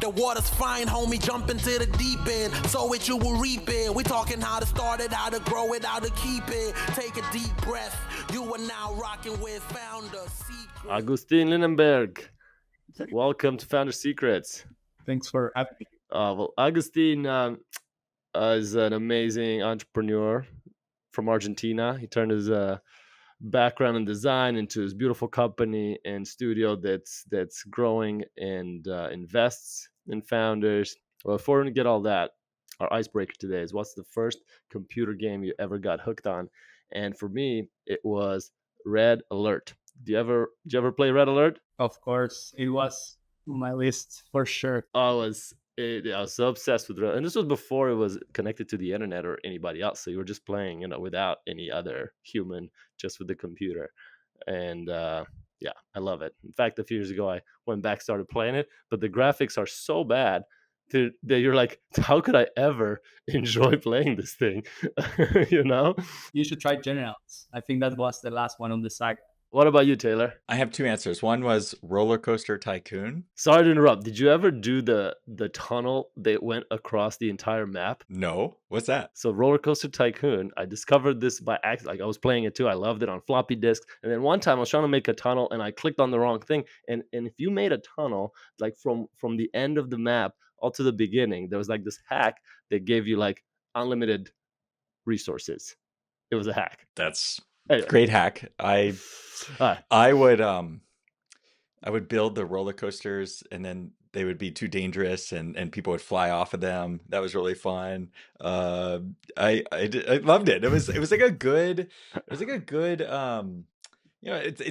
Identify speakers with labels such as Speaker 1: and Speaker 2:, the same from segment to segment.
Speaker 1: The water's fine, homie, jump into the deep end. Sow it, you will reap it. We talking how to start it, how to grow it, how to keep it. Take a deep breath. You are now rocking with Founder Secret.
Speaker 2: Agustin Linenberg, welcome to Founder Secrets.
Speaker 3: Thanks for having me.
Speaker 2: Well, Agustin is an amazing entrepreneur from Argentina. He turned his background in design into his beautiful company and studio that's growing and invests in founders. Well, before we get all that, our icebreaker today is, what's the first computer game you ever got hooked on? And for me, it was Red Alert. Did you ever play Red Alert?
Speaker 3: Of course, it was on my list for sure.
Speaker 2: I was so obsessed with Red, and this was before it was connected to the internet or anybody else. So you were just playing, without any other human, just with the computer. And yeah, I love it. In fact, a few years ago, I went back, started playing it, but the graphics are so bad that you're like, how could I ever enjoy playing this thing?
Speaker 3: You should try Generals. I think that was the last one on the saga.
Speaker 2: What about you, Taylor?
Speaker 4: I have two answers. One was Roller Coaster Tycoon.
Speaker 2: Sorry to interrupt. Did you ever do the tunnel that went across the entire map?
Speaker 4: No. What's that?
Speaker 2: So Roller Coaster Tycoon, I discovered this by accident. Like, I was playing it too. I loved it on floppy disks. And then one time I was trying to make a tunnel and I clicked on the wrong thing. And if you made a tunnel like from the end of the map all to the beginning, there was like this hack that gave you like unlimited resources. It was a hack.
Speaker 4: That's
Speaker 2: anyway.
Speaker 4: Great hack. I would build the roller coasters and then they would be too dangerous and people would fly off of them. That was really fun. I loved it. It was like a good it's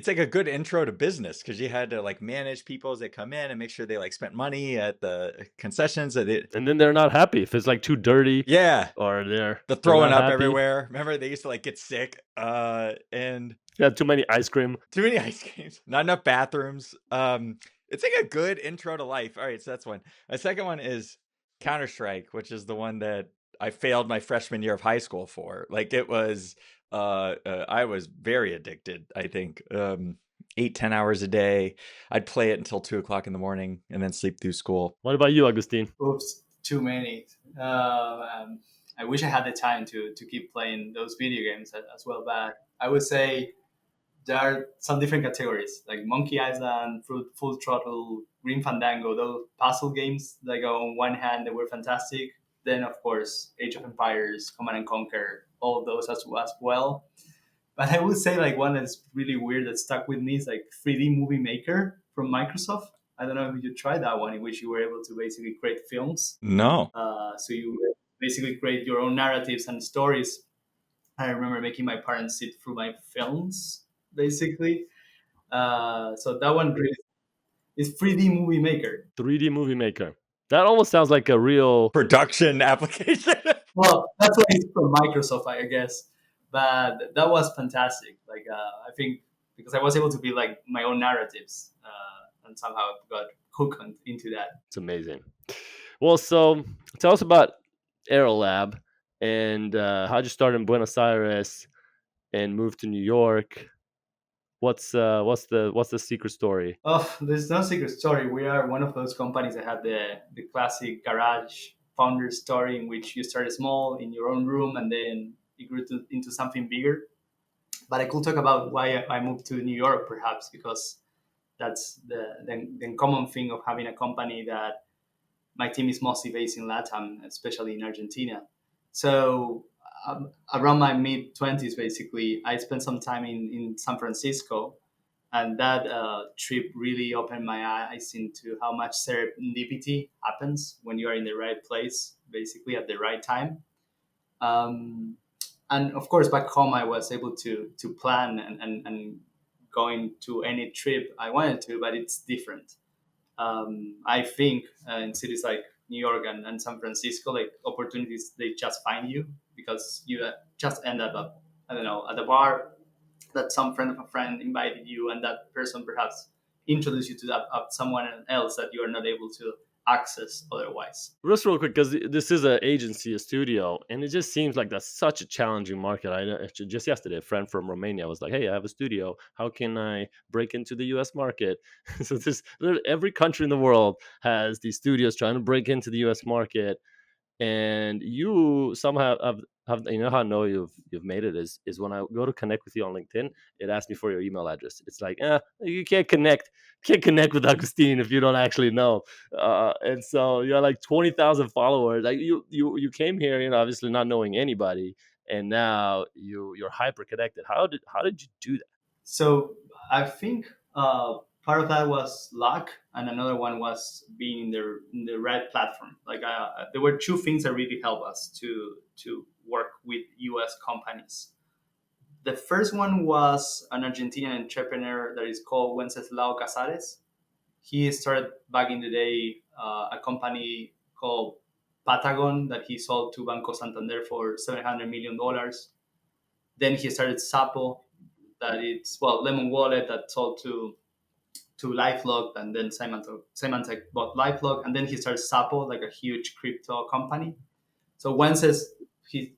Speaker 4: like a good intro to business, because you had to like manage people as they come in and make sure they like spent money at the concessions. And
Speaker 2: then they're not happy if it's like too dirty.
Speaker 4: Yeah.
Speaker 2: Or they're
Speaker 4: throwing up
Speaker 2: happy
Speaker 4: everywhere. Remember, they used to like get sick. And
Speaker 2: yeah, too many ice creams.
Speaker 4: Not enough bathrooms. It's like a good intro to life. All right, so that's one. My second one is Counter-Strike, which is the one that I failed my freshman year of high school for. Like, it was I was very addicted. I think 8-10 hours a day. I'd play it until 2:00 in the morning and then sleep through school.
Speaker 2: What about you, Agustin?
Speaker 5: Oops, too many. I wish I had the time to keep playing those video games as well, but I would say there are some different categories, like Monkey Island, Full Throttle, Green Fandango, those puzzle games. Like, on one hand, they were fantastic. Then, of course, Age of Empires, Command and Conquer, all of those as well. But I would say like one that's really weird that stuck with me is like 3D Movie Maker from Microsoft. I don't know if you tried that one, in which you were able to basically create films.
Speaker 4: No.
Speaker 5: So you basically create your own narratives and stories. I remember making my parents sit through my films, basically. So that one really is 3D Movie Maker.
Speaker 2: 3D Movie Maker. That almost sounds like a real
Speaker 4: production application.
Speaker 5: Well, that's what it's from Microsoft, I guess. But that was fantastic. Like, I think because I was able to be like my own narratives, and somehow got hooked into that.
Speaker 2: It's amazing. Well, so tell us about AeroLab and how'd you start in Buenos Aires and move to New York? What's the secret story?
Speaker 5: Oh, there's no secret story. We are one of those companies that had the classic garage founder story, in which you start small in your own room and then it grew into something bigger. But I could talk about why I moved to New York, perhaps, because that's the common thing of having a company that my team is mostly based in LATAM, especially in Argentina. So around my mid-20s, basically, I spent some time in San Francisco. And that trip really opened my eyes into how much serendipity happens when you are in the right place, basically at the right time. And of course, back home, I was able to plan and going to any trip I wanted to, but it's different. I think in cities like New York and San Francisco, like opportunities, they just find you because you just end up, at a bar that some friend of a friend invited you, and that person perhaps introduced you to someone else that you are not able to access otherwise.
Speaker 2: Just real quick, because this is an agency, a studio, and it just seems like that's such a challenging market. Actually, just yesterday, a friend from Romania was like, "Hey, I have a studio. How can I break into the U.S. market?" So every country in the world has these studios trying to break into the U.S. market, and you somehow have you know how I know you've made it is when I go to connect with you on LinkedIn, it asks me for your email address. It's like, you can't connect with Agustin if you don't actually know. And so you're like 20,000 followers. Like you came here, obviously not knowing anybody, and now you're hyper connected. How did you do that?
Speaker 5: So I think part of that was luck, and another one was being in the right platform. Like there were two things that really helped us to work with U.S. companies. The first one was an Argentinian entrepreneur that is called Wenceslao Casares. He started back in the day a company called Patagon that he sold to Banco Santander for $700 million. Then he started Sapo, that it's Lemon Wallet that sold to LifeLock, and then Symantec bought LifeLock, and then he started Sapo, like a huge crypto company. So Wences, he,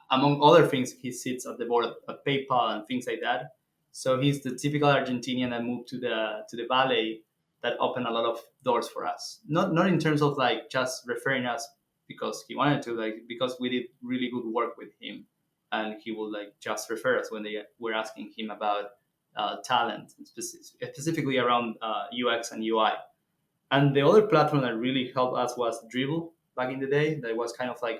Speaker 5: among other things, he sits at the board at PayPal and things like that. So he's the typical Argentinian that moved to the Valley that opened a lot of doors for us. Not in terms of like just referring us because he wanted to, like because we did really good work with him, and he would like just refer us when they were asking him about talent, specifically around UX and UI. And the other platform that really helped us was Dribbble back in the day. That was kind of like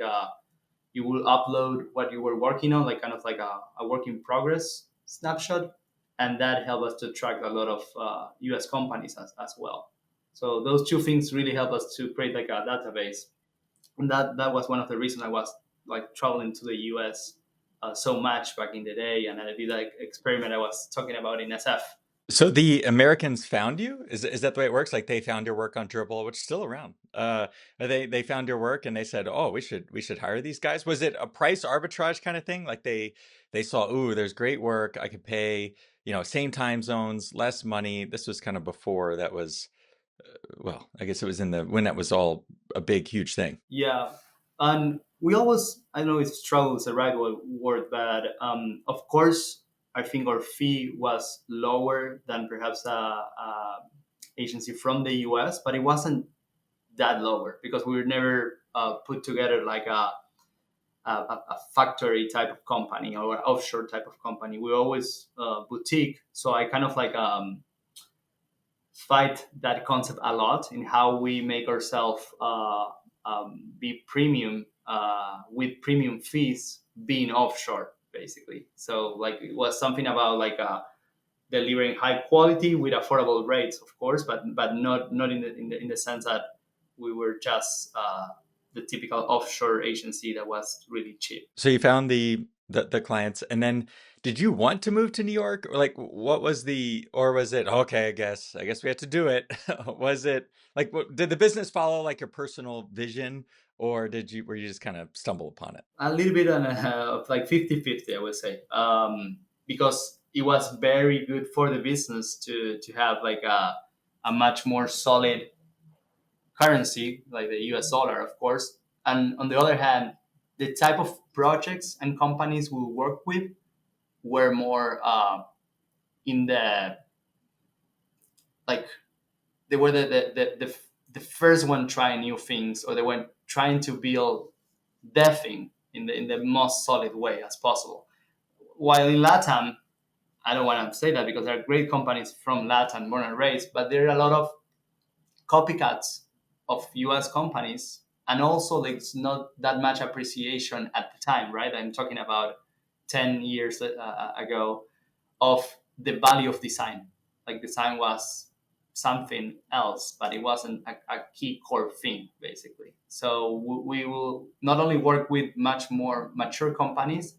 Speaker 5: you will upload what you were working on, like kind of like a work in progress snapshot, and that helped us to track a lot of US companies as well. So those two things really helped us to create like a database, and that was one of the reasons I was like traveling to the US so much back in the day, and I did like experiment I was talking about in SF.
Speaker 4: So the Americans found you? Is that the way it works? Like they found your work on Dribbble, which is still around. They found your work and they said, "Oh, we should hire these guys." Was it a price arbitrage kind of thing? Like they saw, "Ooh, there's great work. I could pay, same time zones, less money." This was kind of before that was, well, I guess it was when that was all a big, huge thing.
Speaker 5: Yeah, and we always, I know if struggle is the right word, but of course, I think our fee was lower than perhaps a agency from the US, but it wasn't that lower because we were never put together like a factory type of company or offshore type of company. We always boutique, so I kind of like fight that concept a lot in how we make ourselves be premium with premium fees being offshore, basically. So like it was something about like delivering high quality with affordable rates, of course, but not in the sense that we were just the typical offshore agency that was really cheap.
Speaker 4: So you found the clients, and then did you want to move to New York, or like what was or was it okay? I guess we had to do it. Was it like did the business follow like your personal vision, or were you just kind of stumble upon it?
Speaker 5: A little bit on like 50-50, I would say, because it was very good for the business to have like a much more solid currency, like the US dollar, of course. And on the other hand, the type of projects and companies we work with were more in the, like, they were the first one trying new things, or they were trying to build their thing in the most solid way as possible. While in LATAM, I don't want to say that because there are great companies from LATAM, born and raised, but there are a lot of copycats of US companies, and also there's not that much appreciation at the time, right? I'm talking about 10 years ago of the value of design. Like design was something else, but it wasn't a key core thing, basically. So we will not only work with much more mature companies,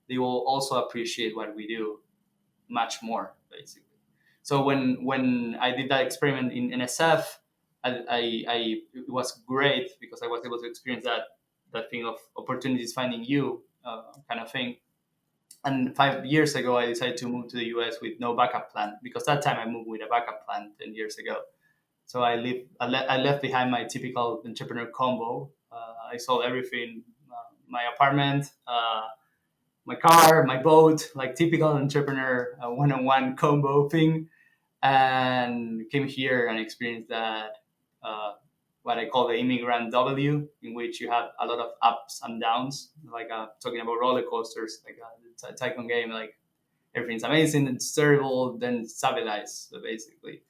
Speaker 5: they will also appreciate what we do much more, basically. So when I did that experiment in NSF, it was great because I was able to experience that thing of opportunities finding you kind of thing. And 5 years ago, I decided to move to the US with no backup plan, because that time I moved with a backup plan 10 years ago. So I left behind my typical entrepreneur combo. I sold everything, my apartment, my car, my boat, like typical entrepreneur one-on-one combo thing, and came here and experienced that what I call the immigrant W, in which you have a lot of ups and downs, like talking about roller coasters, like a tycoon game, like everything's amazing, then it's terrible, then stabilize, basically.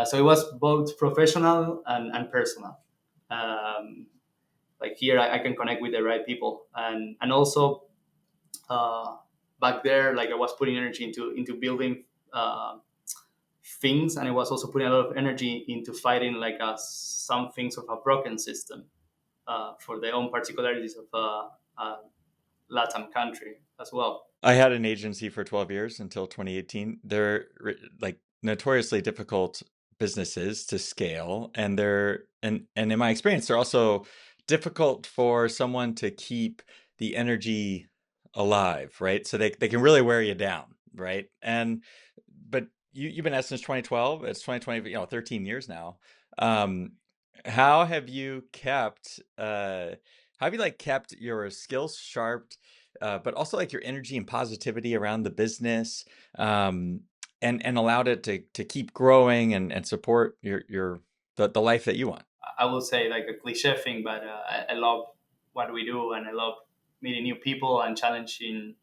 Speaker 5: So it was both professional and personal. Like here, I can connect with the right people, and also back there, like I was putting energy into building things, and I was also putting a lot of energy into fighting like some things of a broken system for the own particularities of a Latin country as well.
Speaker 4: I had an agency for 12 years until 2018. They're like notoriously difficult businesses to scale, and in my experience, they're also difficult for someone to keep the energy alive, right? So they can really wear you down, right? But you've been at it since 2012. It's 2020, 13 years now. How have you kept kept your skills sharp, but also like your energy and positivity around the business, and allowed it to keep growing and support the life that you want?
Speaker 5: I will say like a cliche thing, but I love what we do, and I love meeting new people and challenging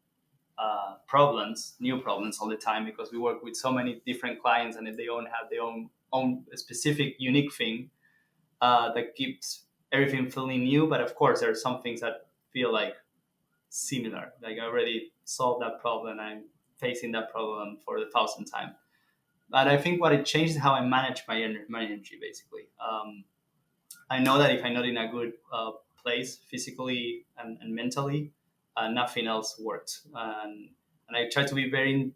Speaker 5: new problems all the time, because we work with so many different clients, and they all have their own specific, unique thing that keeps everything feeling new. But of course, there are some things that feel like similar. Like I already solved that problem, I'm facing that problem for the 1,000th time. But I think what it changed is how I manage my energy, basically. I know that if I'm not in a good place physically and mentally, nothing else works. And I try to be very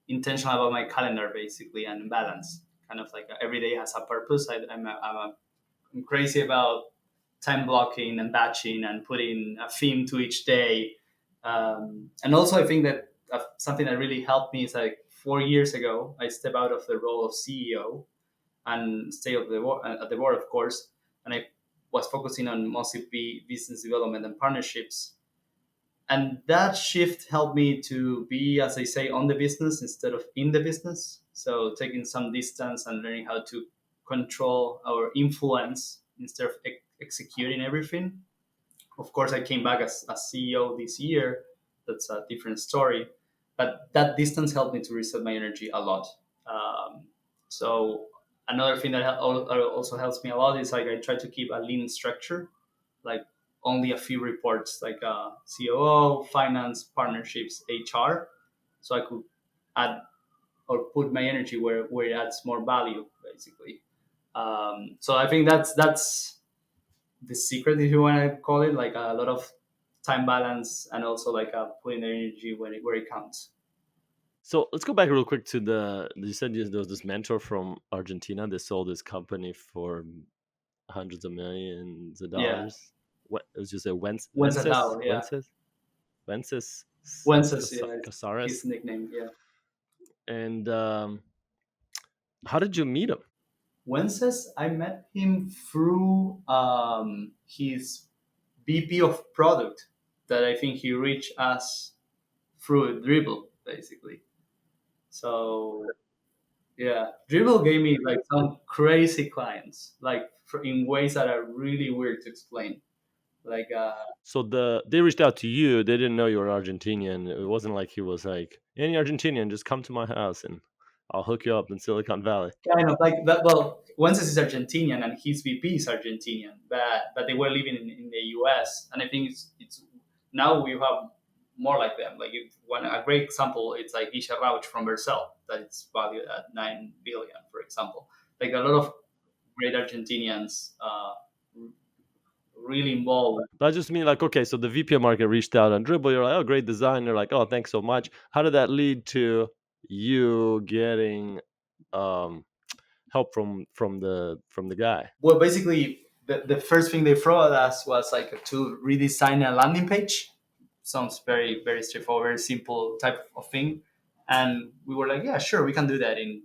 Speaker 5: intentional about my calendar, basically, and balance. Kind of like every day has a purpose. I'm crazy about time blocking and batching and putting a theme to each day. And also, I think that something that really helped me is like 4 years ago, I stepped out of the role of CEO and stay at the board, of course. And I was focusing on mostly business development and partnerships. And that shift helped me to be, as I say, on the business instead of in the business. So taking some distance and learning how to control our influence instead of executing everything. Of course, I came back as CEO this year. That's a different story. But that distance helped me to reset my energy a lot. So another thing that also helps me a lot is like I try to keep a lean structure, like only a few reports, like COO, finance, partnerships, HR, so I could add or put my energy where it adds more value, basically. So I think that's the secret, if you want to call it, like a lot of time balance, and also like putting the energy where it counts.
Speaker 2: So let's go back real quick to you said there was this mentor from Argentina that sold his company for hundreds of millions of dollars.
Speaker 5: Yeah.
Speaker 2: What it was just a
Speaker 5: Wences, yeah.
Speaker 2: Wences
Speaker 5: Yeah,
Speaker 2: Casares.
Speaker 5: his nickname, yeah.
Speaker 2: And how did you meet him?
Speaker 5: Wences, I met him through his VP of product that I think he reached us through Dribbble, basically. So yeah, Dribbble gave me like some crazy clients, like in ways that are really weird to explain. Like
Speaker 2: So they reached out to you. They didn't know you were Argentinian. It wasn't like he was like, any Argentinian, just come to my house and I'll hook you up in Silicon Valley.
Speaker 5: kind of like that. Well, Wences is Argentinian and his VP is Argentinian, but they were living in the US, and I think it's now we have more like them. Like a great example, it's like Isha Rauch from Vercel, that it's valued at 9 billion, for example. Like a lot of great Argentinians really involved.
Speaker 2: But I just mean like, okay, so the VP of market reached out on Dribbble. You're like, oh, great design. They're like, oh, thanks so much. How did that lead to you getting help from the guy?
Speaker 5: Well, basically, the first thing they threw at us was like to redesign a landing page. Sounds very, very straightforward, very simple type of thing. And we were like, yeah, sure, we can do that in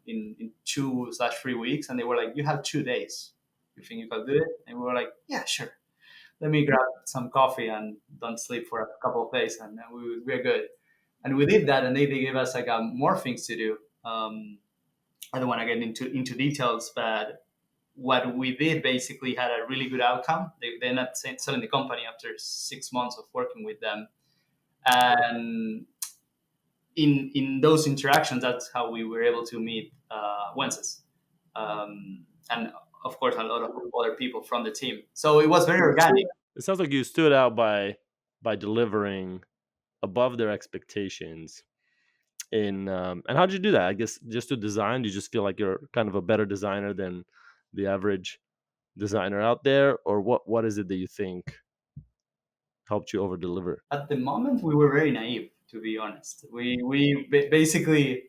Speaker 5: 2/3 weeks. And they were like, you have 2 days. You think you can do it? And we were like, yeah, sure. Let me grab some coffee and don't sleep for a couple of days, and then we're good. And we did that, and they gave us like more things to do. I don't want to get into details, but what we did basically had a really good outcome. They ended up selling the company after 6 months of working with them, and in those interactions, that's how we were able to meet Wences, and of course a lot of other people from the team. So it was very organic.
Speaker 2: It sounds like you stood out by delivering above their expectations. And how did you do that? I guess just to design. Do you just feel like you're kind of a better designer than the average designer out there, or what is it that you think helped you over deliver?
Speaker 5: At the moment, we were very naive, to be honest. Basically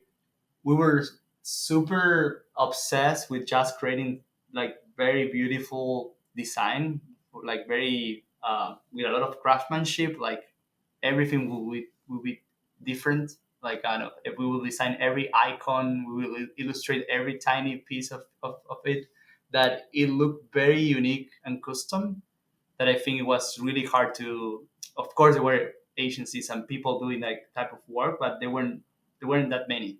Speaker 5: we were super obsessed with just creating like very beautiful design, like very with a lot of craftsmanship. Like everything will be different. Like kind of, if we will design every icon, we will illustrate every tiny piece of it, that it looked very unique and custom. That I think it was really hard to. Of course, there were agencies and people doing that type of work, but there weren't that many.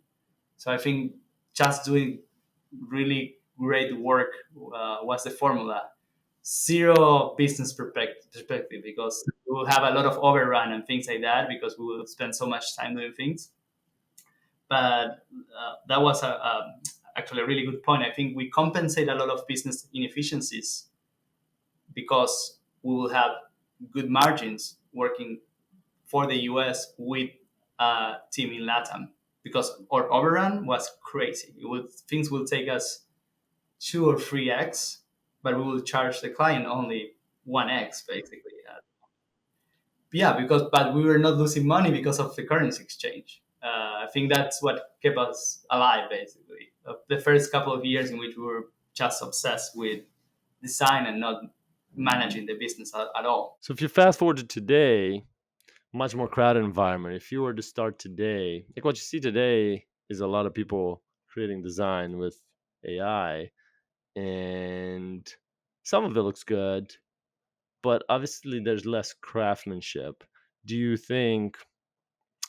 Speaker 5: So I think just doing really great work was the formula. Zero business perspective, because we will have a lot of overrun and things like that because we will spend so much time doing things. But that was actually a really good point. I think we compensate a lot of business inefficiencies because we will have good margins working for the US with a team in LATAM, because our overrun was crazy. Things will take us 2 or 3x, but we will charge the client only 1x basically. Yeah, but we were not losing money because of the currency exchange. I think that's what kept us alive basically. The first couple of years in which we were just obsessed with design and not managing the business at all.
Speaker 2: So if you fast forward to today, much more crowded environment. If you were to start today, like what you see today is a lot of people creating design with AI, and some of it looks good, but obviously there's less craftsmanship. Do you think,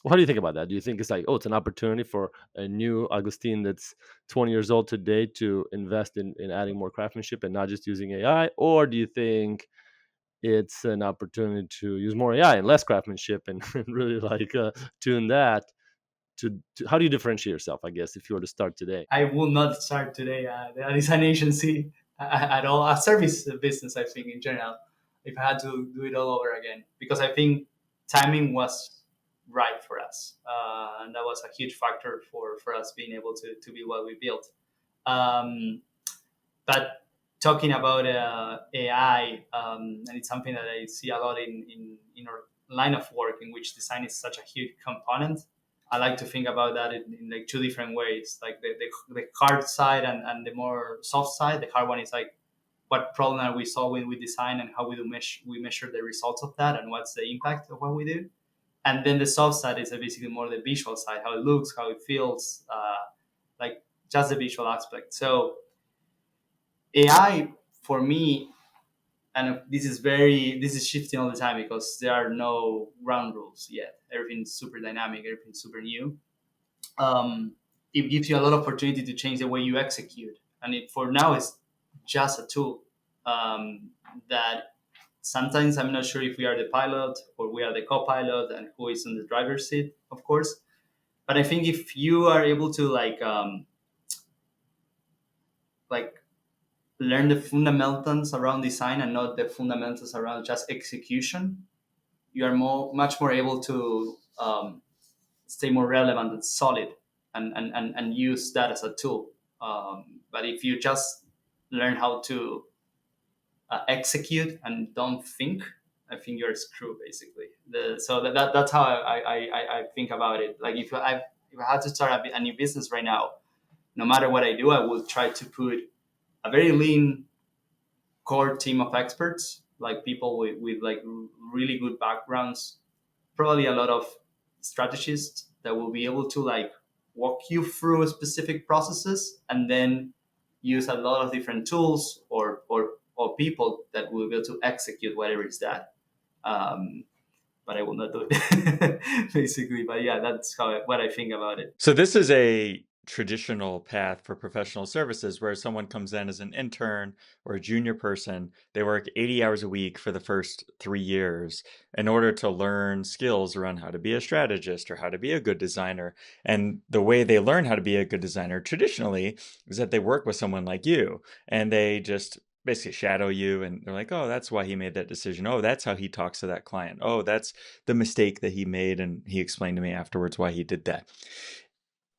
Speaker 2: what do you think about that? Do you think it's like, oh, it's an opportunity for a new Agustin that's 20 years old today to invest in adding more craftsmanship and not just using AI? Or do you think it's an opportunity to use more AI and less craftsmanship and really like tune that to how do you differentiate yourself, I guess, if you were to start today?
Speaker 5: I will not start today a design agency at all, a service business, I think, in general, if I had to do it all over again, because I think timing was right for us. And that was a huge factor for us being able to build what we built. But talking about AI, and it's something that I see a lot in our line of work, in which design is such a huge component. I like to think about that in like two different ways, like the hard side and the more soft side. The hard one is like, what problem are we solving with design, and how we measure the results of that, and what's the impact of what we do. And then the soft side is basically more the visual side, how it looks, how it feels, like just the visual aspect. So AI for me, and this is shifting all the time because there are no ground rules yet. Everything's super dynamic, everything's super new. It gives you a lot of opportunity to change the way you execute, and for now it's just a tool that sometimes I'm not sure if we are the pilot or we are the co-pilot and who is in the driver's seat, of course. But I think if you are able to like learn the fundamentals around design and not the fundamentals around just execution, you are much more able to stay more relevant and solid, and use that as a tool. But if you just learn how to execute and don't think, I think you're screwed basically. So that's how I think about it. Like if I had to start a new business right now, no matter what I do, I will try to put a very lean core team of experts, like people with like really good backgrounds, probably a lot of strategists that will be able to like walk you through specific processes and then use a lot of different tools or people that will be able to execute whatever is that. But I will not do it basically. But yeah, that's what I think about it.
Speaker 4: So this is a traditional path for professional services where someone comes in as an intern or a junior person. They work 80 hours a week for the first 3 years in order to learn skills around how to be a strategist or how to be a good designer. And the way they learn how to be a good designer traditionally is that they work with someone like you, and they just basically shadow you, and they're like, oh, that's why he made that decision. Oh, that's how he talks to that client. Oh, that's the mistake that he made, and he explained to me afterwards why he did that.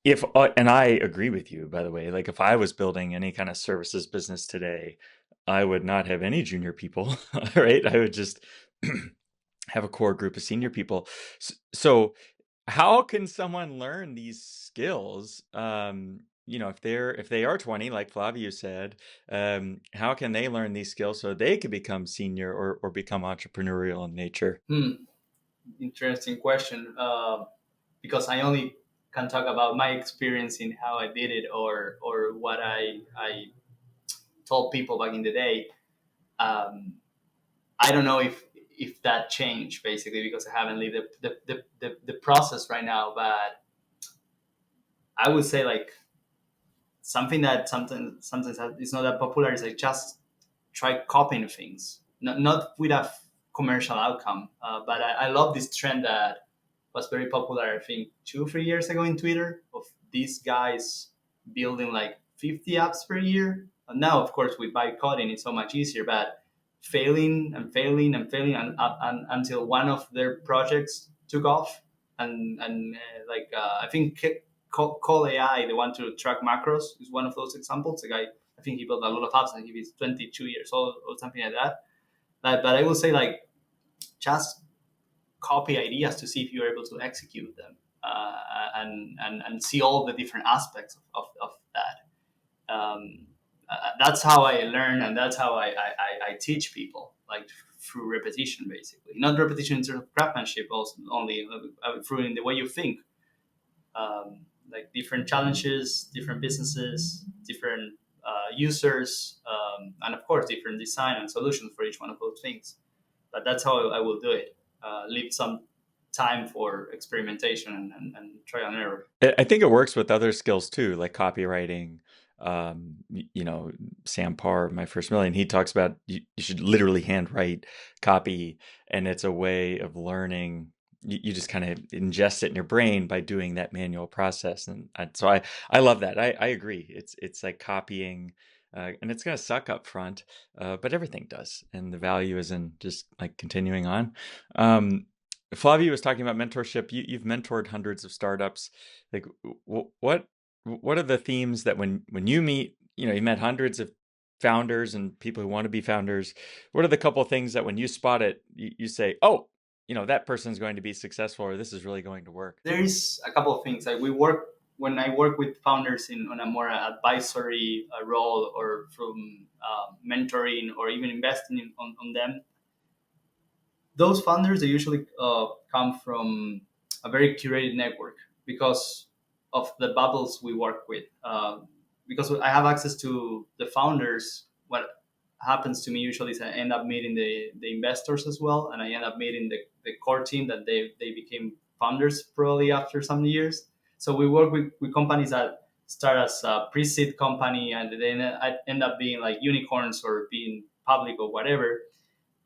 Speaker 4: If and I agree with you, by the way, like if I was building any kind of services business today, I would not have any junior people, right? I would just have a core group of senior people. So how can someone learn these skills? If they are 20, like Flavio said, how can they learn these skills so they can become senior or become entrepreneurial in nature?
Speaker 5: Interesting question. Because I only can talk about my experience in how I did it or what I told people back in the day. I don't know if that changed basically because I haven't lived the process right now. But I would say like something that sometimes is not that popular is like just try copying things, not with a commercial outcome. But I love this trend that was very popular, I think 2-3 years ago in Twitter, of these guys building like 50 apps per year. And now, of course, with vibe coding, it's so much easier, but failing and failing and failing until one of their projects took off. And I think Call AI, the one to track macros, is one of those examples. The guy, I think he built a lot of apps and he was 22 years old or something like that. But I will say like just copy ideas to see if you're able to execute them and see all the different aspects of that. That's how I learn, and that's how I teach people, like through repetition, basically. Not repetition in terms of craftsmanship, also only through in the way you think. Like different challenges, different businesses, different users, and of course different design and solutions for each one of those things. But that's how I will do it. Leave some time for experimentation and try and error.
Speaker 4: I think it works with other skills too, like copywriting. Sam Parr, My First Million, he talks about you should literally handwrite copy, and it's a way of learning. You just kind of ingest it in your brain by doing that manual process. And so I love that. I agree. It's like copying, and it's going to suck up front, but everything does. And the value is in just like continuing on. Flavio was talking about mentorship. You've mentored hundreds of startups. Like what are the themes that when you meet, you met hundreds of founders and people who want to be founders, what are the couple of things that when you spot it, you say, oh, that person's going to be successful, or this is really going to work?
Speaker 5: There is a couple of things. Like when I work with founders on a more advisory role, or from mentoring or even investing on them, those founders, they usually come from a very curated network because of the bubbles we work with. Because I have access to the founders, what happens to me usually is I end up meeting the investors as well, and I end up meeting the core team that they became founders probably after some years. So we work with companies that start as a pre-seed company and then end up being like unicorns or being public or whatever.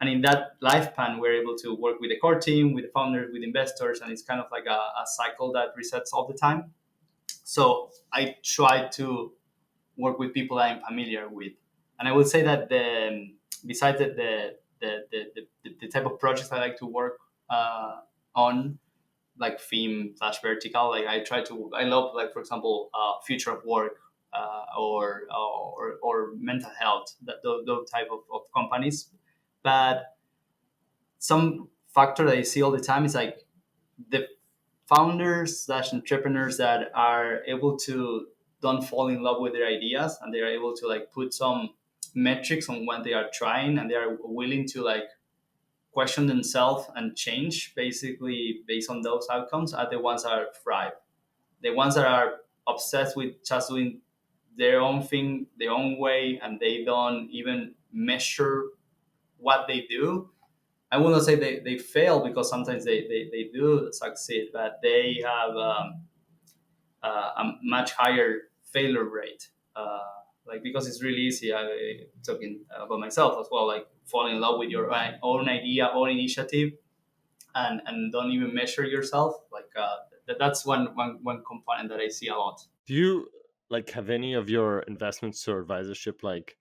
Speaker 5: And in that lifespan, we're able to work with the core team, with the founders, with investors, and it's kind of like a cycle that resets all the time. So I try to work with people I'm familiar with. And I would say that besides the type of projects I like to work on, like theme/vertical, like I love, like, for example, future of work or mental health, those type of companies. But some factor that I see all the time is like the founders/entrepreneurs that are able to don't fall in love with their ideas, and they are able to like put some metrics on what they are trying, and they are willing to like question themselves and change basically based on those outcomes, are the ones that thrive. the ones that are obsessed with just doing their own thing, their own way, and they don't even measure what they do. I will not say they fail, because sometimes they do succeed, but they have a much higher failure rate. Like, because it's really easy. Talking about myself as well, like falling in love with your own idea, own initiative, and don't even measure yourself. Like that's one component that I see a lot.
Speaker 2: Do you like have any of your investments or advisorship like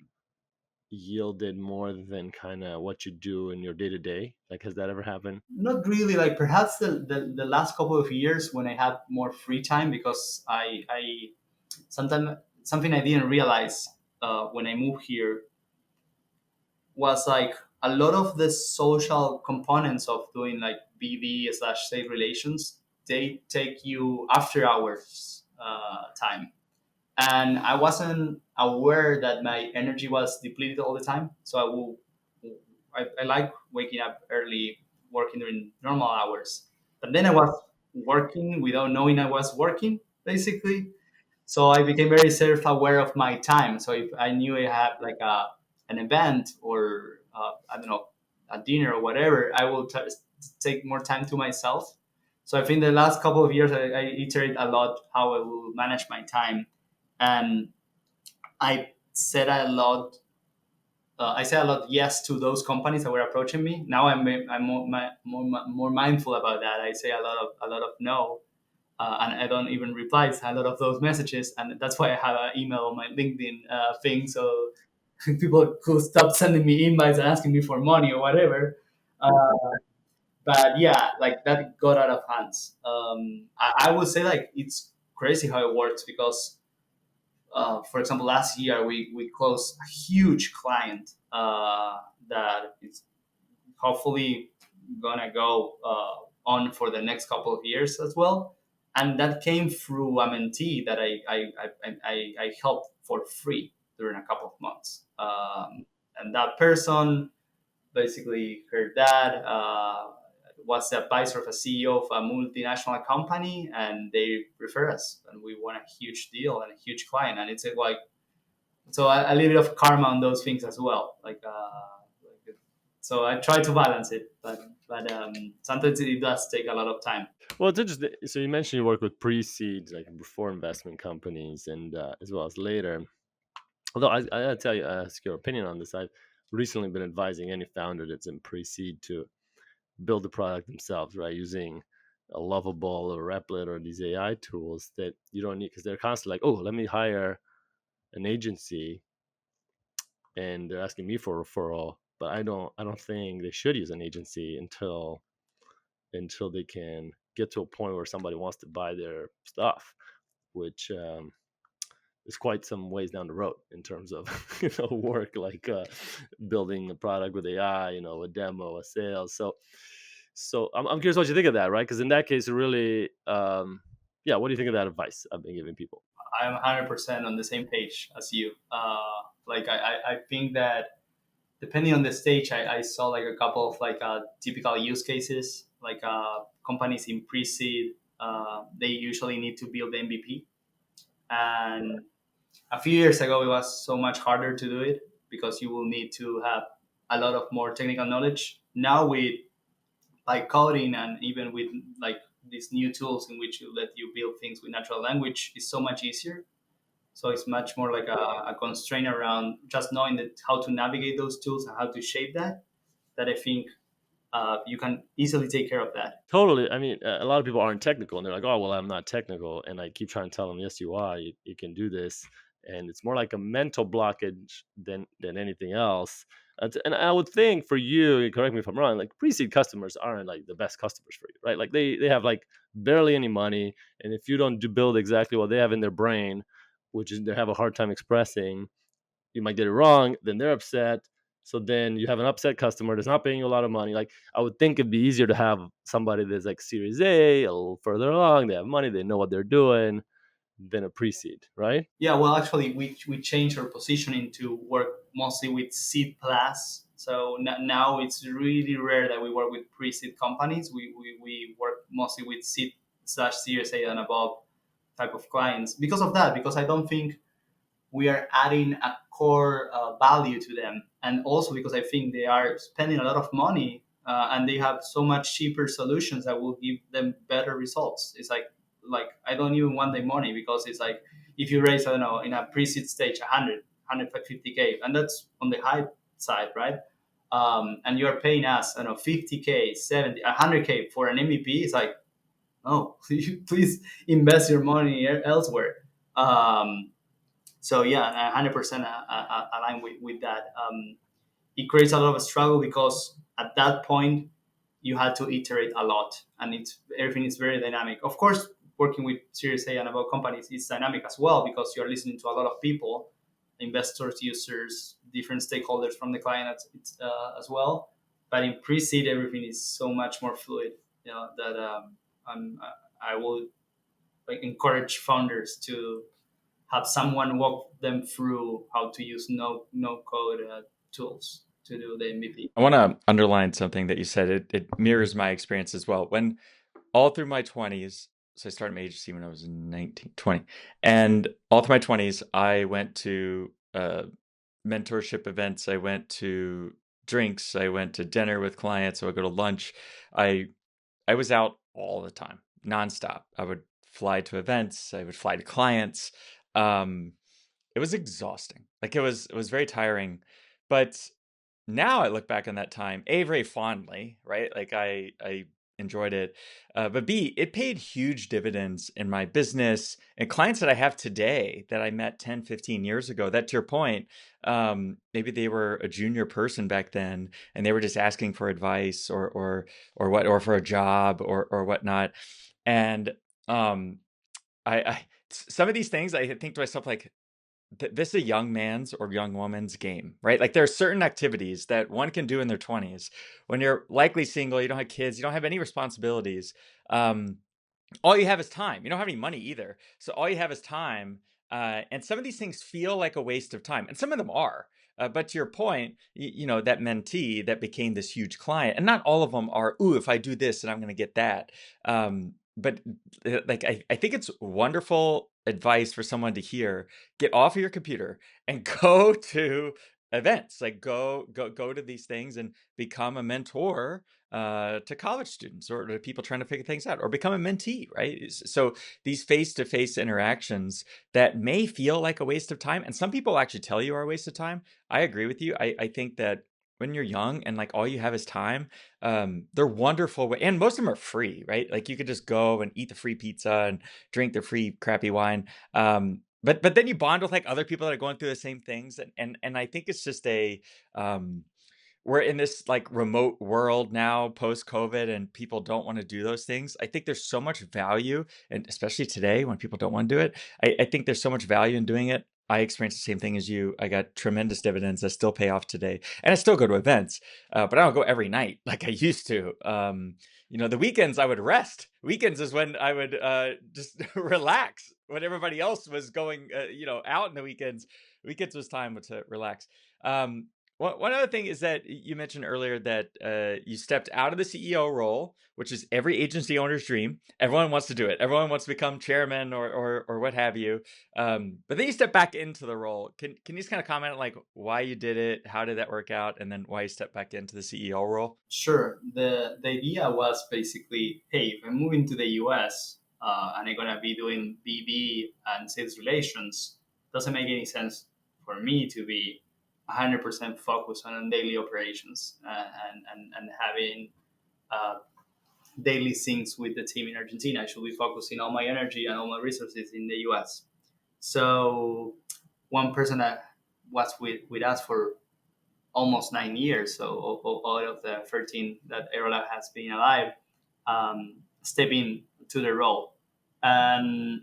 Speaker 2: yielded more than kind of what you do in your day to day? Like, has that ever happened?
Speaker 5: Not really. Like, perhaps the last couple of years when I had more free time, because I sometimes something I didn't realize when I moved here was like a lot of the social components of doing like BD slash state relations, they take you after hours time. And I wasn't aware that my energy was depleted all the time. So I like waking up early, working during normal hours. But then I was working without knowing I was working, basically. So I became very self-aware of my time. So if I knew I had like an event, or I don't know, a dinner or whatever, I will take more time to myself. So I think the last couple of years I iterate a lot how I will manage my time, and I said a lot. I said a lot yes to those companies that were approaching me. Now I'm more mindful about that. I say a lot of no, and I don't even reply to a lot of those messages, and that's why I have an email on my LinkedIn thing, so people could stop sending me invites and asking me for money or whatever. Uh, but yeah, like that got out of hands. I would say like it's crazy how it works, because for example, last year we closed a huge client that is hopefully gonna go on for the next couple of years as well, and that came through a mentee that I helped for free during a couple of months, and that person basically her dad was the advisor of a CEO of a multinational company, and they refer us, and we won a huge deal and a huge client, and it's like so a little bit of karma on those things as well. So I try to balance it, but sometimes it does take a lot of time.
Speaker 2: Well, it's interesting. So you mentioned you work with pre-seed, like before investment companies, and as well as later. Although I gotta tell you, ask your opinion on this. I've recently been advising any founder that's in pre-seed to build the product themselves, right? Using a Lovable or Replit or these AI tools that you don't need, because they're constantly like, oh, let me hire an agency, and they're asking me for a referral, but I don't think they should use an agency until they can get to a point where somebody wants to buy their stuff, which is quite some ways down the road in terms of work, like building a product with AI, a demo, a sales. So I'm curious what you think of that, right? Because in that case, really, yeah, what do you think of that advice I've been giving people?
Speaker 5: I'm 100% on the same page as you. Like I think that depending on the stage, I saw like a couple of like typical use cases, like companies in pre-seed, they usually need to build the MVP. And a few years ago, it was so much harder to do it, because you will need to have a lot of more technical knowledge. Now with like coding, and even with like these new tools in which you let you build things with natural language, is so much easier. So it's much more like a constraint around just knowing that how to navigate those tools and how to shape that I think you can easily take care of that.
Speaker 2: Totally. I mean, a lot of people aren't technical, and they're like, "Oh, well, I'm not technical," and I keep trying to tell them, "Yes, you are. You can do this." And it's more like a mental blockage than anything else. And I would think for you, correct me if I'm wrong, like pre-seed customers aren't like the best customers for you, right? Like they have like barely any money, and if you don't build exactly what they have in their brain, which is they have a hard time expressing, you might get it wrong, then they're upset. So then you have an upset customer that's not paying you a lot of money. Like I would think it'd be easier to have somebody that's like Series A, a little further along, they have money, they know what they're doing, than a pre-seed, right?
Speaker 5: Yeah, well, actually, we changed our positioning to work mostly with seed plus. So now it's really rare that we work with pre-seed companies. We work mostly with seed slash Series A and above type of clients because of that, because I don't think we are adding a core value to them, and also because I think they are spending a lot of money and they have so much cheaper solutions that will give them better results. It's like I don't even want their money, because it's like if you raise, I don't know, in a pre-seed stage 150K, and that's on the high side, right? And you're paying us, I don't know, 50K, 70, 100K for an MVP. It's like, no, please invest your money elsewhere. So yeah, 100% align with that. It creates a lot of struggle because at that point you had to iterate a lot, and everything is very dynamic. Of course, working with Series A and above companies is dynamic as well, because you're listening to a lot of people, investors, users, different stakeholders from the client as well. But in pre-seed, everything is so much more fluid. That I will encourage founders to have someone walk them through how to use no code tools to do the MVP.
Speaker 4: I want to underline something that you said. It mirrors my experience as well. When all through my 20s, so I started my agency when I was 19, 20, and all through my 20s, I went to mentorship events. I went to drinks. I went to dinner with clients. I would go to lunch. I was out all the time, nonstop. I would fly to events. I would fly to clients. It was exhausting. Like it was very tiring. But now I look back on that time, A, very fondly, right? Like I enjoyed it. But B, it paid huge dividends in my business and clients that I have today that I met 10, 15 years ago. That, to your point, maybe they were a junior person back then and they were just asking for advice or for a job or whatnot. And some of these things I think to myself, like, this is a young man's or young woman's game, right? Like there are certain activities that one can do in their 20s when you're likely single, you don't have kids, you don't have any responsibilities. All you have is time. You don't have any money either. So all you have is time. And some of these things feel like a waste of time, and some of them are. But to your point, that mentee that became this huge client, and not all of them are, ooh, if I do this, then I'm going to get that. But like, I think it's wonderful advice for someone to hear. Get off of your computer and go to events, like go to these things and become a mentor to college students or to people trying to figure things out, or become a mentee, right? So these face-to-face interactions that may feel like a waste of time, and some people actually tell you are a waste of time. I agree with you. I think that when you're young and like all you have is time, they're wonderful. And most of them are free, right? Like you could just go and eat the free pizza and drink the free crappy wine. But then you bond with like other people that are going through the same things. And I think it's just we're in this like remote world now post COVID, and people don't want to do those things. I think there's so much value, and especially today when people don't want to do it, I think there's so much value in doing it. I experienced the same thing as you. I got tremendous dividends that still pay off today. And I still go to events, but I don't go every night like I used to. The weekends I would rest. Weekends is when I would just relax when everybody else was going, out in the weekends. Weekends was time to relax. One other thing is that you mentioned earlier that you stepped out of the CEO role, which is every agency owner's dream. Everyone wants to do it. Everyone wants to become chairman or what have you. But then you step back into the role. Can you just kind of comment on like why you did it, how did that work out, and then why you stepped back into the CEO role?
Speaker 5: Sure. The idea was basically, hey, if I'm moving to the US and I'm gonna be doing BD and sales relations, doesn't make any sense for me to be 100% focused on daily operations and having daily syncs with the team in Argentina. I should be focusing all my energy and all my resources in the US. So one person that was with us for almost 9 years, so all of the 13 that AeroLab has been alive, step into the role. And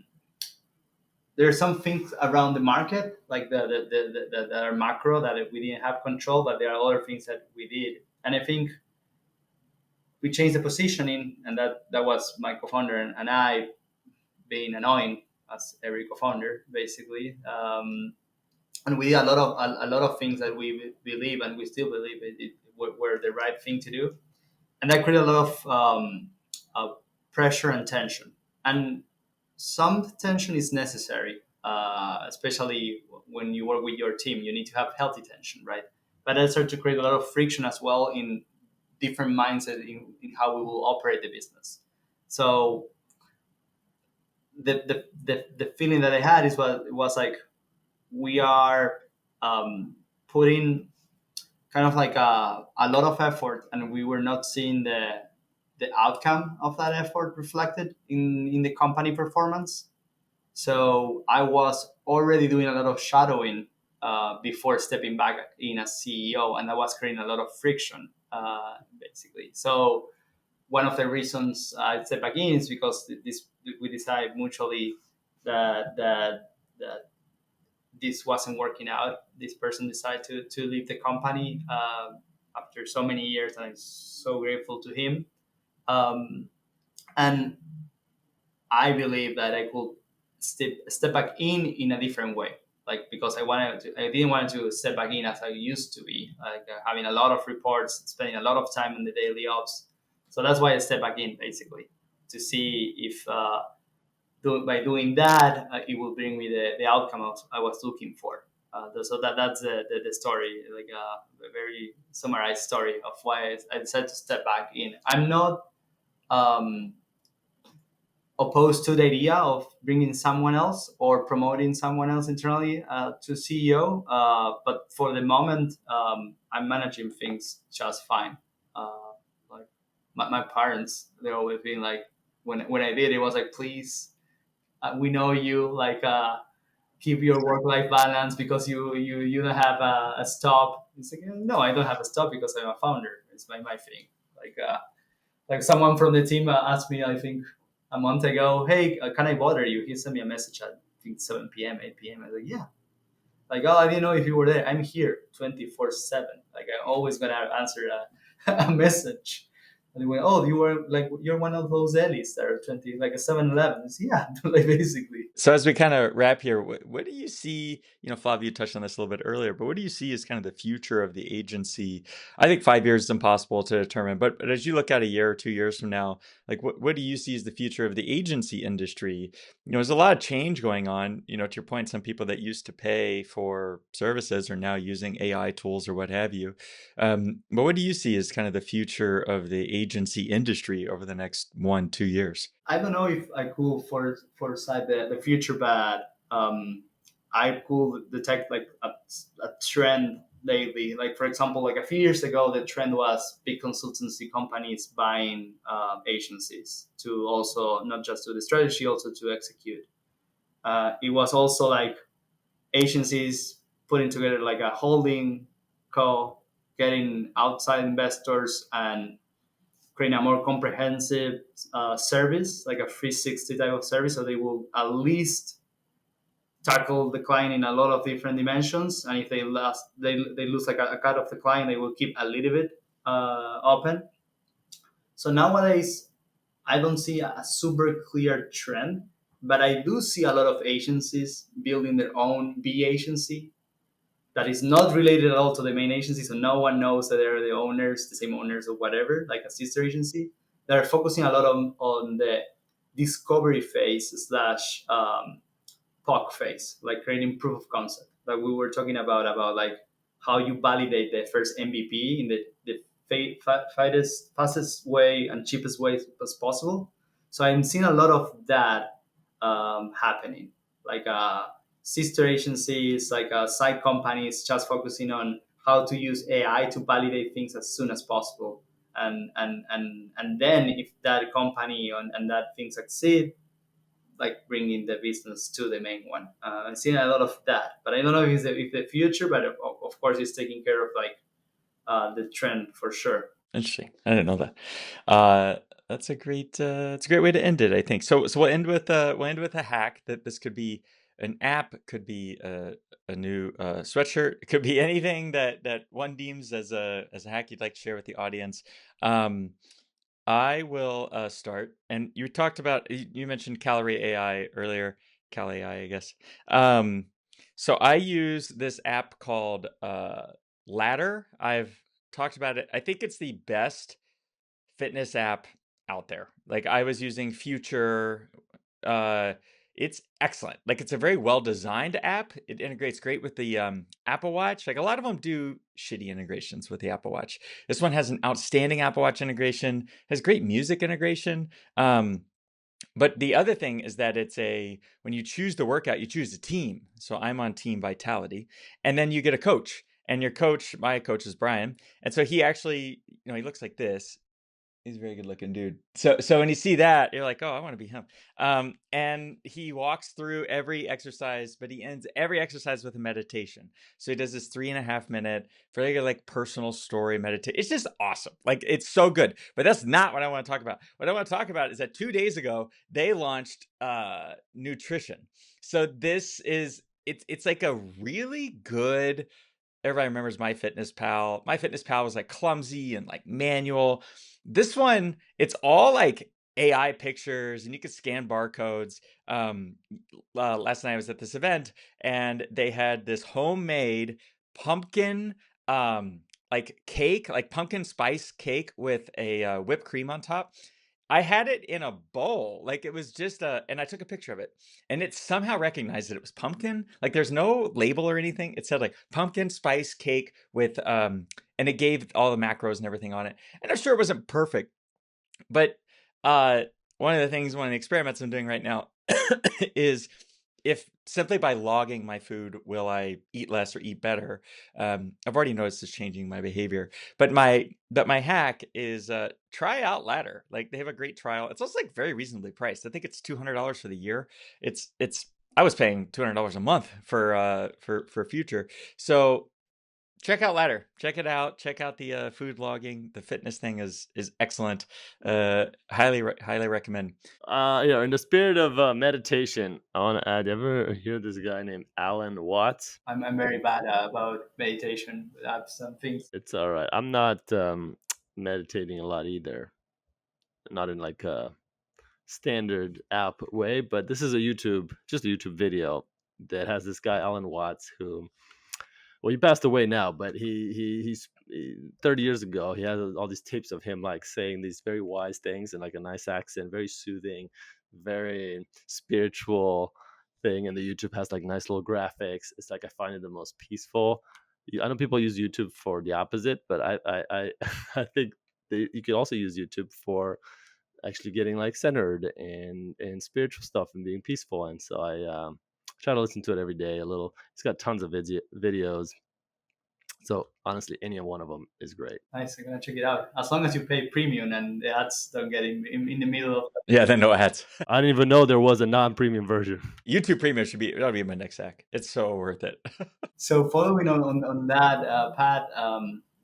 Speaker 5: there's some things around the market, like that are macro that we didn't have control, but there are other things that we did. And I think we changed the positioning, and that was my co-founder and I being annoying as every co-founder, basically. And we did a lot of things that we believe, and we still believe it were the right thing to do. And that created a lot of pressure and tension. And some tension is necessary, especially when you work with your team. You need to have healthy tension, right? But that starts to create a lot of friction as well in different mindset in how we will operate the business. So the feeling that I had is what it was like we are putting kind of like a lot of effort, and we were not seeing the outcome of that effort reflected in the company performance. So I was already doing a lot of shadowing before stepping back in as CEO, and that was creating a lot of friction, basically. So one of the reasons I stepped back in is because we decided mutually that this wasn't working out. This person decided to leave the company after so many years, and I'm so grateful to him. And I believe that I could step back in a different way, like because I didn't want to step back in as I used to be, like having a lot of reports, spending a lot of time in the daily ops. So that's why I stepped back in, basically, to see if by doing that, it will bring me the outcome I was looking for. So that's the story, like a very summarized story of why I decided to step back in. I'm not um, opposed to the idea of bringing someone else or promoting someone else internally to CEO, but for the moment, I'm managing things just fine. Like my parents, they're always been like, when I did, it was like, please, we know you, like keep your work-life balance because you don't have a stop. It's like, no, I don't have a stop because I'm a founder. It's my thing. Like someone from the team asked me, I think a month ago, hey, can I bother you? He sent me a message at I think 7 p.m., 8 p.m. I was like, yeah. Like, oh, I didn't know if you were there. I'm here 24/7. Like, I'm always gonna answer a message. And they went, oh, you were like, you're one of those Ellie's that are 20, like a 7-Eleven. Yeah, like basically.
Speaker 4: So as we kind of wrap here, what do you see? Flavio touched on this a little bit earlier, but what do you see as kind of the future of the agency? I think 5 years is impossible to determine, but as you look at a year or 2 years from now, like what do you see as the future of the agency industry? There's a lot of change going on. To your point, some people that used to pay for services are now using AI tools or what have you. But what do you see as kind of the future of the agency industry over the next 1-2 years?
Speaker 5: I don't know if I could foresee the future, but I could detect like a trend lately. Like for example, like a few years ago, the trend was big consultancy companies buying agencies to also not just do the strategy, also to execute. It was also like agencies putting together like a holding co, getting outside investors and creating a more comprehensive service, like a 360 type of service. So they will at least tackle the client in a lot of different dimensions. And if they lose like a cut of the client, they will keep a little bit open. So nowadays, I don't see a super clear trend, but I do see a lot of agencies building their own B agency that is not related at all to the main agency. So no one knows that they're the owners, the same owners or whatever, like a sister agency. They're focusing a lot on the discovery phase slash POC phase, like creating proof of concept. Like we were talking about like how you validate the first MVP in the fastest way and cheapest way as possible. So I'm seeing a lot of that happening, like sister agencies, like side companies, just focusing on how to use AI to validate things as soon as possible. And then if that company and that thing succeed, like bringing the business to the main one. I'm seeing a lot of that, but I don't know if it's the future, but of course it's taking care of like the trend for sure.
Speaker 4: Interesting. I didn't know that. That's a great way to end it, I think. So we'll end with a hack that this could be an app, could be a new sweatshirt, it could be anything that one deems as a hack you'd like to share with the audience. I will start. And you talked about, you mentioned Calorie AI earlier, Cal AI, I guess. So I use this app called Ladder. I've talked about it. I think it's the best fitness app out there. Like I was using Future it's excellent. Like it's a very well designed app. It integrates great with the Apple Watch. Like a lot of them do shitty integrations with the Apple Watch. This one has an outstanding Apple Watch integration, has great music integration. But the other thing is that when you choose the workout, you choose a team. So I'm on Team Vitality, and then you get a coach. And my coach is Brian. And so he actually, he looks like this. He's a very good looking dude. So when you see that, you're like, oh, I want to be him. And he walks through every exercise, but he ends every exercise with a meditation. So he does this 3.5 minute, very like personal story meditation. It's just awesome. Like it's so good. But that's not what I want to talk about. What I want to talk about is that 2 days ago, they launched nutrition. So it's like a really good. Everybody remembers MyFitnessPal. MyFitnessPal was like clumsy and like manual. This one, it's all like AI pictures and you can scan barcodes. Last night I was at this event and they had this homemade pumpkin like cake, like pumpkin spice cake with a whipped cream on top. I had it in a bowl, like it was just and I took a picture of it and it somehow recognized that it was pumpkin. Like there's no label or anything. It said like pumpkin spice cake with, and it gave all the macros and everything on it. And I'm sure it wasn't perfect, but one of the experiments I'm doing right now is if simply by logging my food, will I eat less or eat better? I've already noticed it's changing my behavior. But my hack is try out Ladder. Like they have a great trial. It's also like very reasonably priced. I think it's $200 for the year. I was paying $200 a month for Future. So check out Ladder. Check it out. Check out the food logging. The fitness thing is excellent. Highly recommend.
Speaker 2: In the spirit of meditation, I want to add. You ever hear this guy named Alan Watts?
Speaker 5: I'm very bad about meditation. I have some things.
Speaker 2: It's all right. I'm not meditating a lot either. Not in like a standard app way, but this is just a YouTube video that has this guy Alan Watts who. Well, he passed away now, but he's 30 years ago. He had all these tapes of him like saying these very wise things in like a nice accent, very soothing, very spiritual thing. And the YouTube has like nice little graphics. It's like I find it the most peaceful. I know people use YouTube for the opposite, but I think you could also use YouTube for actually getting like centered and spiritual stuff and being peaceful. And so I try to listen to it every day a little. It's got tons of videos. So honestly, any one of them is great.
Speaker 5: Nice, I'm gonna check it out. As long as you pay premium and the ads don't get in the middle of.
Speaker 4: Yeah, then no ads.
Speaker 2: I didn't even know there was a non-premium version.
Speaker 4: YouTube Premium that'll be my next hack. It's so worth it.
Speaker 5: So following on that, Pat,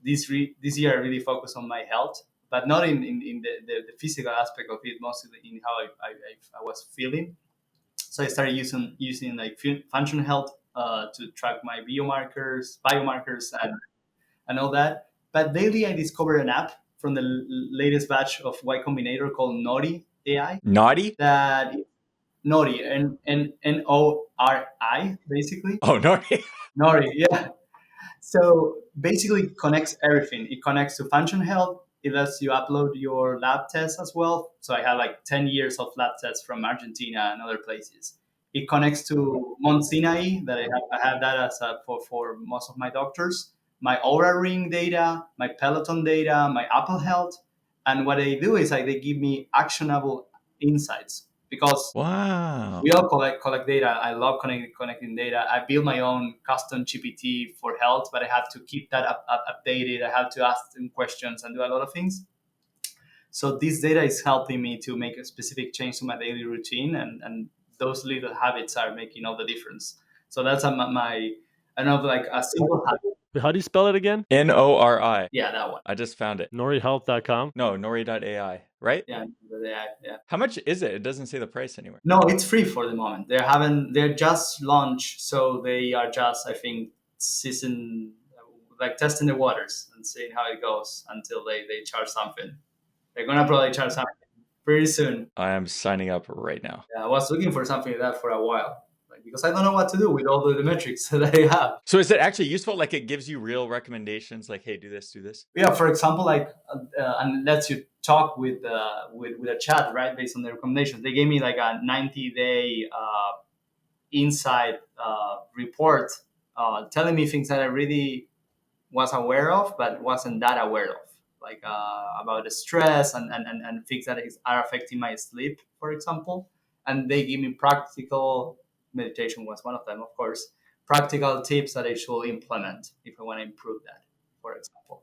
Speaker 5: this year I really focused on my health, but not in the physical aspect of it, mostly in how I was feeling. So I started using like functional health to track my biomarkers, and all that. But lately I discovered an app from the latest batch of Y Combinator called Nori AI.
Speaker 4: Naughty?
Speaker 5: That Nori, Nori, basically.
Speaker 4: Oh, Naughty.
Speaker 5: Nori, yeah. So basically it connects everything. It connects to functional health. It lets you upload your lab tests as well. So I have like 10 years of lab tests from Argentina and other places. It connects to Mount Sinai, that I have that as for most of my doctors. My Aura Ring data, my Peloton data, my Apple Health. And what they do is they give me actionable insights. Because
Speaker 4: wow,
Speaker 5: we all collect data. I love connecting data. I build my own custom GPT for health, but I have to keep that updated. I have to ask them questions and do a lot of things. So this data is helping me to make a specific change to my daily routine, and those little habits are making all the difference. So that's a simple habit.
Speaker 2: How do you spell it again?
Speaker 4: Nori.
Speaker 5: Yeah, that one.
Speaker 4: I just found it.
Speaker 2: NoriHealth.com?
Speaker 4: No, Nori.ai, right?
Speaker 5: Yeah, yeah.
Speaker 4: How much is it? It doesn't say the price anywhere.
Speaker 5: No, it's free for the moment. They're just launched, so they are just, I think, testing the waters and seeing how it goes until they charge something. They're gonna probably charge something pretty soon.
Speaker 4: I am signing up right now.
Speaker 5: Yeah, I was looking for something like that for a while. like, because I don't know what to do with all the metrics that I have.
Speaker 4: So is it actually useful? Like it gives you real recommendations, like, hey, do this, do this.
Speaker 5: Yeah, for example, like and lets you talk with a chat, right, based on the recommendations. They gave me like a 90-day insight report telling me things that I really was aware of, but wasn't that aware of, like about the stress and things that are affecting my sleep, for example. And they give me practical, meditation was one of them, of course, practical tips that I should implement if I want to improve that, for example.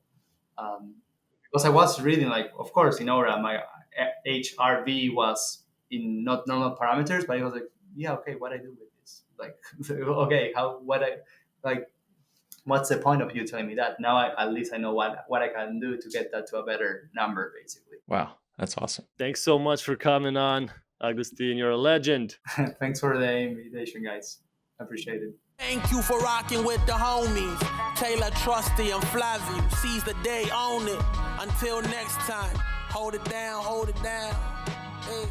Speaker 5: Because I was reading, like, of course, in Aura, my HRV was in not normal parameters, but I was like, yeah, okay, what I do with this? Like, okay, what's the point of you telling me that? Now at least I know what I can do to get that to a better number, basically.
Speaker 4: Wow, that's awesome.
Speaker 2: Thanks so much for coming on, Agustin. You're a legend.
Speaker 5: Thanks for the invitation, guys. I appreciate it.
Speaker 1: Thank you for rocking with the homies. Taylor, Trusty, and Flavio. Seize the day, own it. Until next time, hold it down, hold it down. Hey.